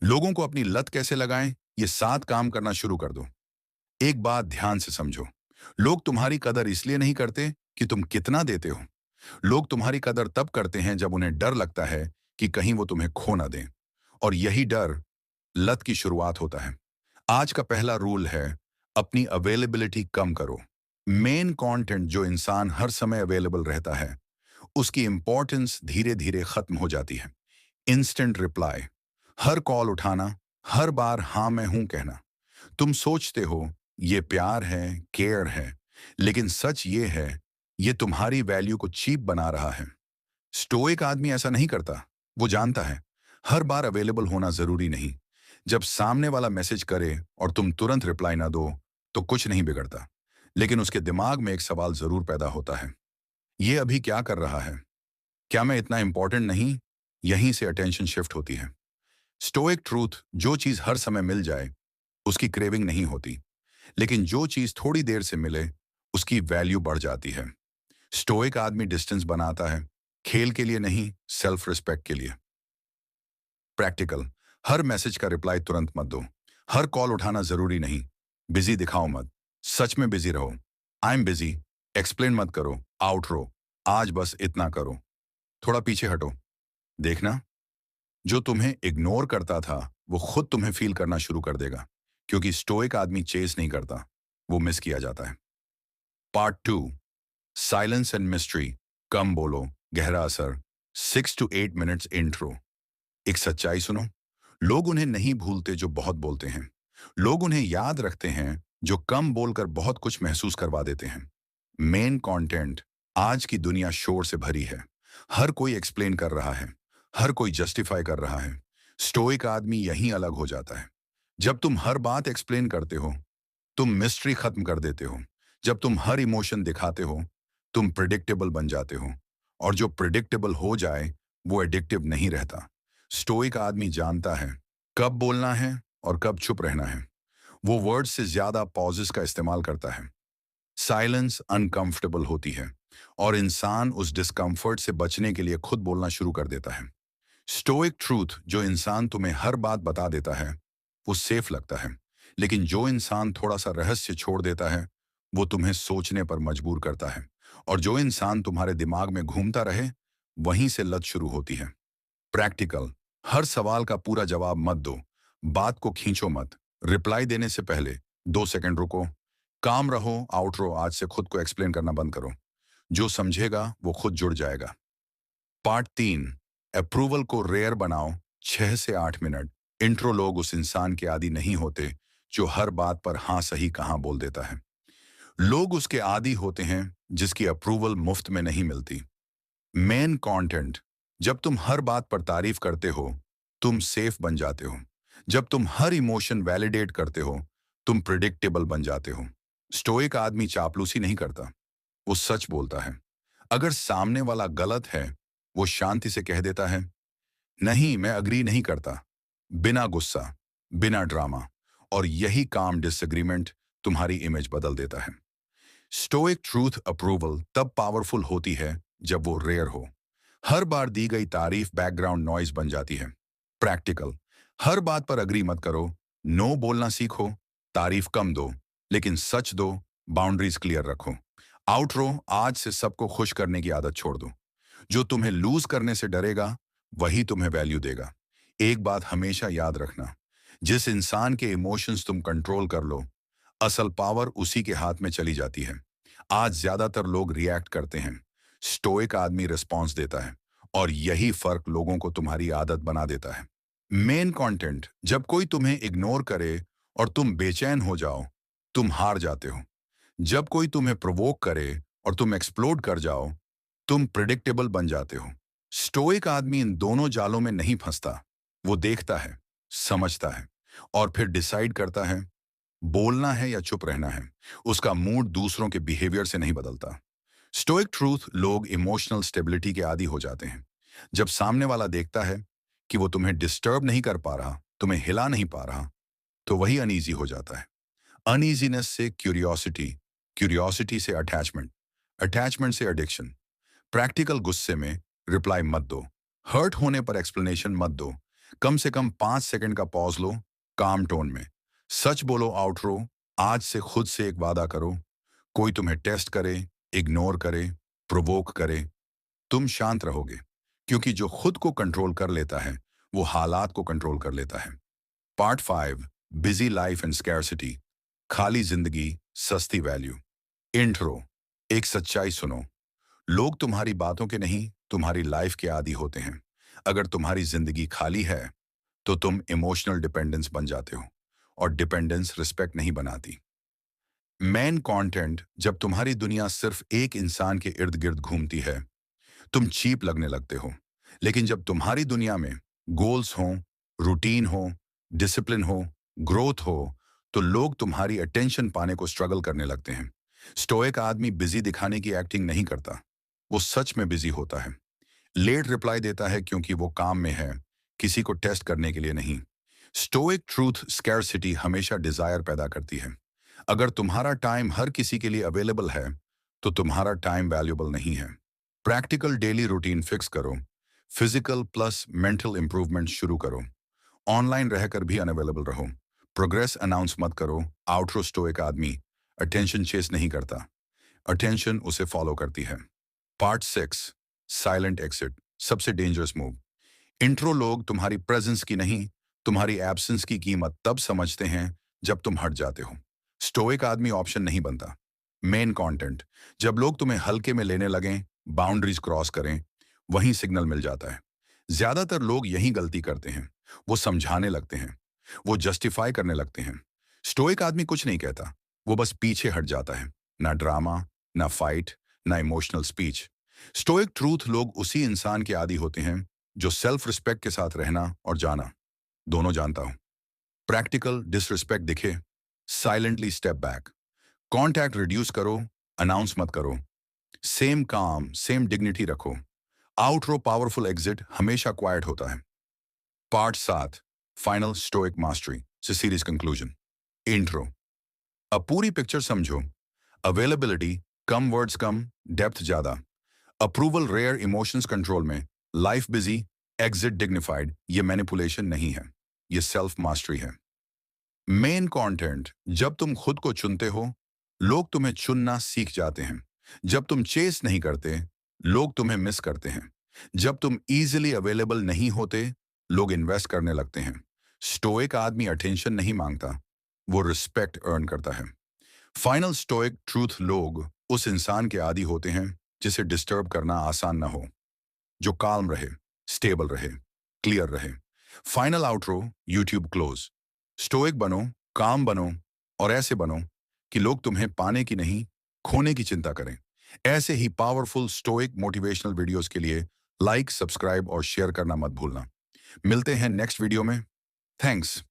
लोगों को अपनी लत कैसे लगाएं, ये 7 काम करना शुरू कर दो। एक बात ध्यान से समझो। लोग तुम्हारी कदर इसलिए नहीं करते कि तुम कितना देते हो। लोग तुम्हारी कदर तब करते हैं जब उन्हें डर लगता है कि कहीं वो तुम्हें खो ना दें। और यही डर लत की शुरुआत होता है। आज का पहला रूल है, अपनी अवेलेबिलिटी कम करो। मेन कंटेंट जो इंसान हर समय अवेलेबल रहता है, उसकी इंपॉर्टेंस धीरे धीरे खत्म हो जाती है। इंस्टेंट रिप्लाई, हर कॉल उठाना, हर बार हाँ मैं हूं कहना। तुम सोचते हो ये प्यार है, केयर है, लेकिन सच ये है, ये तुम्हारी वैल्यू को चीप बना रहा है। स्टोइक आदमी ऐसा नहीं करता। वो जानता है हर बार अवेलेबल होना जरूरी नहीं। जब सामने वाला मैसेज करे और तुम तुरंत रिप्लाई ना दो, तो कुछ नहीं बिगड़ता। लेकिन उसके दिमाग में एक सवाल जरूर पैदा होता है, ये अभी क्या कर रहा है? क्या मैं इतना इंपॉर्टेंट नहीं? यहीं से अटेंशन शिफ्ट होती है। स्टोइक ट्रूथ, जो चीज हर समय मिल जाए उसकी क्रेविंग नहीं होती, लेकिन जो चीज थोड़ी देर से मिले उसकी वैल्यू बढ़ जाती है। स्टोइक आदमी डिस्टेंस बनाता है, खेल के लिए नहीं, सेल्फ रिस्पेक्ट के लिए। प्रैक्टिकल, हर मैसेज का रिप्लाई तुरंत मत दो। हर कॉल उठाना जरूरी नहीं। बिजी दिखाओ मत, सच में बिजी रहो। आई एम बिजी एक्सप्लेन मत करो। आउटरो, आज बस इतना करो। थोड़ा पीछे हटो। देखना, जो तुम्हें इग्नोर करता था वो खुद तुम्हें फील करना शुरू कर देगा। क्योंकि स्टोइक आदमी चेस नहीं करता, वो मिस किया जाता है। Part 2, silence and mystery. कम बोलो, गहरा असर। 6 to 8 मिनट्स इंट्रो। एक सच्चाई सुनो, लोग उन्हें नहीं भूलते जो बहुत बोलते हैं। लोग उन्हें याद रखते हैं जो कम बोलकर बहुत कुछ महसूस करवा देते हैं। मेन कंटेंट, आज की दुनिया शोर से भरी है। हर कोई एक्सप्लेन कर रहा है, हर कोई जस्टिफाई कर रहा है। स्टोइक आदमी यहीं अलग हो जाता है। जब तुम हर बात एक्सप्लेन करते हो, तुम मिस्ट्री खत्म कर देते हो। जब तुम हर इमोशन दिखाते हो, तुम प्रिडिक्टेबल बन जाते हो। और जो प्रिडिक्टेबल हो जाए वो एडिक्टिव नहीं रहता। स्टोइक आदमी जानता है कब बोलना है और कब चुप रहना है। वो वर्ड्स से ज्यादा पॉजेस का इस्तेमाल करता है। साइलेंस अनकंफर्टेबल होती है और इंसान उस डिस्कंफर्ट से बचने के लिए खुद बोलना शुरू कर देता है। स्टोइक ट्रूथ, जो इंसान तुम्हें हर बात बता देता है, वो सेफ लगता है। लेकिन जो इंसान थोड़ा सा रहस्य छोड़ देता है, वो तुम्हें सोचने पर मजबूर करता है। और जो इंसान तुम्हारे दिमाग में घूमता रहे, वहीं से लत शुरू होती है। प्रैक्टिकल, हर सवाल का पूरा जवाब मत दो। बात को खींचो मत। रिप्लाई देने से पहले 2 सेकंड रुको। काम रहो, आउटरो, आज से खुद को एक्सप्लेन करना बंद करो। जो समझेगा वो खुद जुड़ जाएगा। पार्ट 3, अप्रूवल को रेयर बनाओ। 6 से 8 मिनट इंट्रो। लोग उस इंसान के आदी नहीं होते जो हर बात पर हाँ सही कहाँ बोल देता है। लोग उसके आदी होते हैं जिसकी अप्रूवल मुफ्त में नहीं मिलती। मेन कंटेंट, जब तुम हर बात पर तारीफ करते हो, तुम सेफ बन जाते हो। जब तुम हर इमोशन वैलिडेट करते हो, तुम प्रिडिक्टेबल बन जाते हो। स्टोइक आदमी चापलूसी नहीं करता, वो सच बोलता है। अगर सामने वाला गलत है, वो शांति से कह देता है, नहीं मैं अग्री नहीं करता, बिना गुस्सा, बिना ड्रामा। और यही काम डिसएग्रीमेंट तुम्हारी इमेज बदल देता है। स्टोइक ट्रूथ अप्रूवल तब पावरफुल होती है जब वो रेयर हो। हर बार दी गई तारीफ बैकग्राउंड नॉइज बन जाती है। प्रैक्टिकल, हर बात पर अग्री मत करो। नो बोलना सीखो। तारीफ कम दो, लेकिन सच दो। बाउंड्रीज क्लियर रखो। आउटरो, आज से सबको खुश करने की आदत छोड़ दो। जो तुम्हें लूज करने से डरेगा, वही तुम्हें वैल्यू देगा। एक बात हमेशा याद रखना, जिस इंसान के इमोशंस तुम कंट्रोल कर लो, असल पावर उसी के हाथ में चली जाती है। आज ज्यादातर लोग रिएक्ट करते हैं, स्टोइक आदमी रिस्पॉन्स देता है। और यही फर्क लोगों को तुम्हारी आदत बना देता है। मेन कंटेंट, जब कोई तुम्हें इग्नोर करे और तुम बेचैन हो जाओ, तुम हार जाते हो। जब कोई तुम्हें प्रोवोक करे और तुम एक्सप्लोड कर जाओ, तुम प्रिडिक्टेबल बन जाते हो। स्टोइक आदमी इन दोनों जालों में नहीं फंसता। वो देखता है, समझता है, और फिर डिसाइड करता है बोलना है या चुप रहना है। उसका मूड दूसरों के बिहेवियर से नहीं बदलता। स्टोइक ट्रूथ, लोग इमोशनल स्टेबिलिटी के आदी हो जाते हैं। जब सामने वाला देखता है कि वो तुम्हें डिस्टर्ब नहीं कर पा रहा, तुम्हें हिला नहीं पा रहा, तो वही अनईजी हो जाता है। अनईजीनेस से क्यूरियोसिटी, क्यूरियोसिटी से अटैचमेंट, अटैचमेंट से एडिक्शन। प्रैक्टिकल, गुस्से में रिप्लाई मत दो। हर्ट होने पर एक्सप्लेनेशन मत दो। कम से कम 5 सेकंड का पॉज लो, काम टोन में। सच बोलो आउटरो, आज से खुद से एक वादा करो। कोई तुम्हें टेस्ट करे, इग्नोर करे, प्रोवोक करे, तुम शांत रहोगे। क्योंकि जो खुद को कंट्रोल कर लेता है, वो हालात को कंट्रोल कर लेता है। Part 5, busy life and scarcity, खाली जिंदगी, सस्ती वैल्यू। इंट्रो, एक सच्चाई सुनो। लोग तुम्हारी बातों के नहीं, तुम्हारी लाइफ के आदी होते हैं। अगर तुम्हारी जिंदगी खाली है, तो तुम इमोशनल डिपेंडेंस बन जाते हो, और डिपेंडेंस रिस्पेक्ट नहीं बनाती। मेन कंटेंट, जब तुम्हारी दुनिया सिर्फ एक इंसान के इर्द गिर्द घूमती है, तुम चीप लगने लगते हो। लेकिन जब तुम्हारी दुनिया में गोल्स हो, रूटीन हो, डिसिप्लिन हो, ग्रोथ हो, तो लोग तुम्हारी अटेंशन पाने को स्ट्रगल करने लगते हैं। स्टोइक आदमी बिजी दिखाने की एक्टिंग नहीं करता, वो सच में बिजी होता है। लेट रिप्लाई देता है क्योंकि वो काम में है, किसी को टेस्ट करने के लिए नहीं। स्टोइक ट्रूथ स्कैरसिटी हमेशा डिजायर पैदा करती है। अगर तुम्हारा टाइम हर किसी के लिए अवेलेबल है, तो तुम्हारा टाइम वैल्यूएबल नहीं है। प्रैक्टिकल डेली रूटीन फिक्स करो। फिजिकल प्लस मेंटल इंप्रूवमेंट शुरू करो। ऑनलाइन रहकर भी अनअवेलेबल रहो। प्रोग्रेस अनाउंस मत करो। आउटरो स्टोइक आदमी अटेंशन चेस नहीं करता, अटेंशन उसे फॉलो करती है। पार्ट 6, साइलेंट एक्सिट, सबसे डेंजरस मूव। इंट्रो लोग तुम्हारी प्रेजेंस की नहीं, तुम्हारी एब्सेंस की कीमत तब समझते हैं जब तुम हट जाते हो। स्टोइक आदमी ऑप्शन नहीं बनता। मेन कंटेंट, जब लोग तुम्हें हल्के में लेने लगें, बाउंड्रीज क्रॉस करें, वहीं सिग्नल मिल जाता है। ज्यादातर लोग यही गलती करते हैं। वो समझाने लगते हैं, वो जस्टिफाई करने लगते हैं। स्टोइक आदमी कुछ नहीं कहता, वो बस पीछे हट जाता है। ना ड्रामा, ना फाइट, ना इमोशनल स्पीच। स्टोइक ट्रूथ लोग उसी इंसान के आदी होते हैं जो सेल्फ रिस्पेक्ट के साथ रहना और जाना दोनों जानता हो। प्रैक्टिकल डिसरिस्पेक्ट दिखे, silently step back. Contact reduce करो, अनाउंस मत करो। सेम काम, सेम डिग्निटी रखो। आउटरो पावरफुल एग्जिट हमेशा क्वाइट होता है। पार्ट 7, फाइनल स्टोइक मास्टरी से सीरीज कंक्लूजन। इंट्रो, अब पूरी पिक्चर समझो। अवेलेबिलिटी कम, वर्ड्स कम, डेप्थ ज्यादा। अप्रूवल रेयर, इमोशंस कंट्रोल में। Life busy, exit dignified. ये मैनिपुलेशन नहीं है, ये सेल्फ मास्टरी है। मेन कंटेंट, जब तुम खुद को चुनते हो, लोग तुम्हें चुनना सीख जाते हैं। जब तुम चेस नहीं करते, लोग तुम्हें मिस करते हैं। जब तुम इजीली अवेलेबल नहीं होते, लोग इन्वेस्ट करने लगते हैं। स्टोइक आदमी अटेंशन नहीं मांगता, वो रिस्पेक्ट अर्न करता है। फाइनल स्टोइक ट्रूथ लोग उस इंसान के आदी होते हैं जिसे डिस्टर्ब करना आसान ना हो, जो काल्म रहे, स्टेबल रहे, क्लियर रहे। Final outro, YouTube close. Stoic बनो, काम बनो, और ऐसे बनो कि लोग तुम्हें पाने की नहीं, खोने की चिंता करें। ऐसे ही पावरफुल स्टोइक मोटिवेशनल वीडियोस के लिए लाइक, सब्सक्राइब और शेयर करना मत भूलना। मिलते हैं नेक्स्ट वीडियो में। थैंक्स।